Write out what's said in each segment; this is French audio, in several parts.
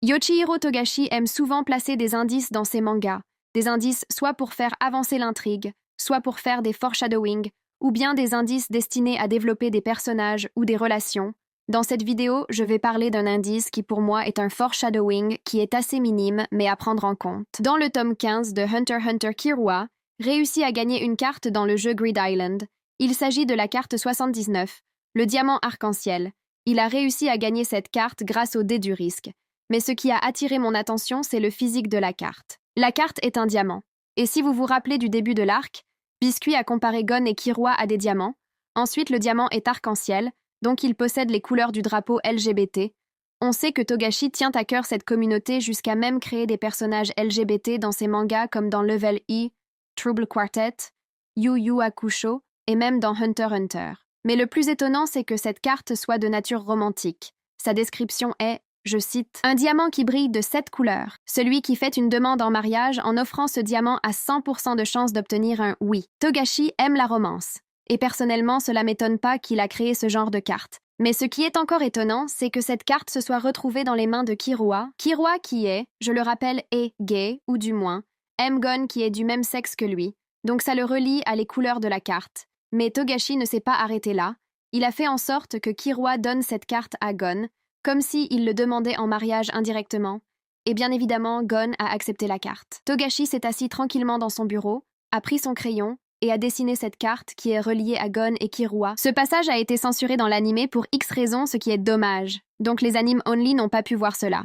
Yoshihiro Togashi aime souvent placer des indices dans ses mangas, des indices soit pour faire avancer l'intrigue, soit pour faire des foreshadowing, ou bien des indices destinés à développer des personnages ou des relations. Dans cette vidéo, je vais parler d'un indice qui pour moi est un foreshadowing qui est assez minime mais à prendre en compte. Dans le tome 15 de Hunter x Hunter, Killua réussit à gagner une carte dans le jeu Grid Island. Il s'agit de la carte 79, le diamant arc-en-ciel. Il a réussi à gagner cette carte grâce au dé du risque. Mais ce qui a attiré mon attention, c'est le physique de la carte. La carte est un diamant. Et si vous vous rappelez du début de l'arc, Biscuit a comparé Gon et Killua à des diamants. Ensuite, le diamant est arc-en-ciel, donc il possède les couleurs du drapeau LGBT. On sait que Togashi tient à cœur cette communauté jusqu'à même créer des personnages LGBT dans ses mangas comme dans Level E, Trouble Quartet, Yu Yu Hakusho et même dans Hunter x Hunter. Mais le plus étonnant, c'est que cette carte soit de nature romantique. Sa description est, je cite, « Un diamant qui brille de 7 couleurs. Celui qui fait une demande en mariage en offrant ce diamant a 100% de chance d'obtenir un oui. » Togashi aime la romance. Et personnellement, cela m'étonne pas qu'il a créé ce genre de carte. Mais ce qui est encore étonnant, c'est que cette carte se soit retrouvée dans les mains de Killua. Killua qui est, je le rappelle, est gay, ou du moins, aime Gon qui est du même sexe que lui. Donc ça le relie à les couleurs de la carte. Mais Togashi ne s'est pas arrêté là. Il a fait en sorte que Killua donne cette carte à Gon, comme s'il le demandait en mariage indirectement. Et bien évidemment, Gon a accepté la carte. Togashi s'est assis tranquillement dans son bureau, a pris son crayon et a dessiné cette carte qui est reliée à Gon et Killua. Ce passage a été censuré dans l'anime pour X raisons, ce qui est dommage. Donc les animes only n'ont pas pu voir cela.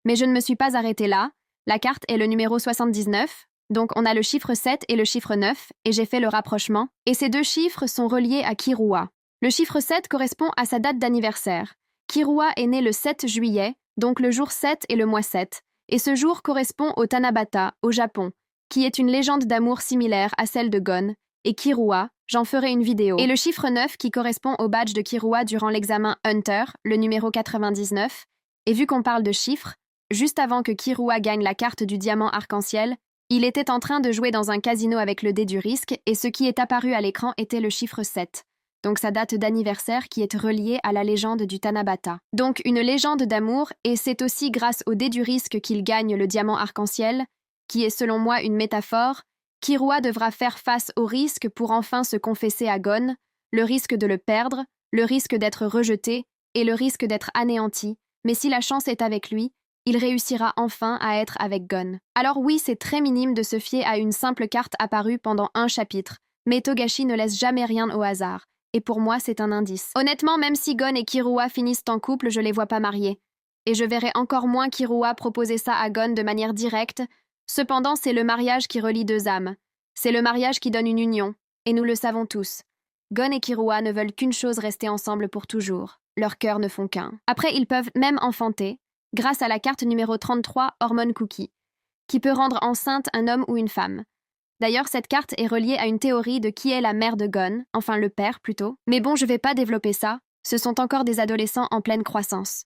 Mais je ne me suis pas arrêtée là. La carte est le numéro 79, donc on a le chiffre 7 et le chiffre 9, et j'ai fait le rapprochement. Et ces deux chiffres sont reliés à Killua. Le chiffre 7 correspond à sa date d'anniversaire. Killua est né le 7 juillet, donc le jour 7 et le mois 7, et ce jour correspond au Tanabata, au Japon, qui est une légende d'amour similaire à celle de Gon, et Killua, j'en ferai une vidéo. Et le chiffre 9 qui correspond au badge de Killua durant l'examen Hunter, le numéro 99, et vu qu'on parle de chiffres, juste avant que Killua gagne la carte du diamant arc-en-ciel, il était en train de jouer dans un casino avec le dé du risque, et ce qui est apparu à l'écran était le chiffre 7. Donc sa date d'anniversaire qui est reliée à la légende du Tanabata. Donc une légende d'amour, et c'est aussi grâce au dé du risque qu'il gagne le diamant arc-en-ciel, qui est selon moi une métaphore. Killua devra faire face au risque pour enfin se confesser à Gon, le risque de le perdre, le risque d'être rejeté et le risque d'être anéanti, mais si la chance est avec lui, il réussira enfin à être avec Gon. Alors oui, c'est très minime de se fier à une simple carte apparue pendant un chapitre, mais Togashi ne laisse jamais rien au hasard. Et pour moi, c'est un indice. Honnêtement, même si Gon et Killua finissent en couple, je les vois pas mariés. Et je verrai encore moins Killua proposer ça à Gon de manière directe. Cependant, c'est le mariage qui relie deux âmes. C'est le mariage qui donne une union. Et nous le savons tous. Gon et Killua ne veulent qu'une chose, rester ensemble pour toujours. Leurs cœurs ne font qu'un. Après, ils peuvent même enfanter, grâce à la carte numéro 33, Hormone Cookie, qui peut rendre enceinte un homme ou une femme. D'ailleurs, cette carte est reliée à une théorie de qui est la mère de Gon, enfin le père plutôt. Mais bon, je vais pas développer ça, ce sont encore des adolescents en pleine croissance.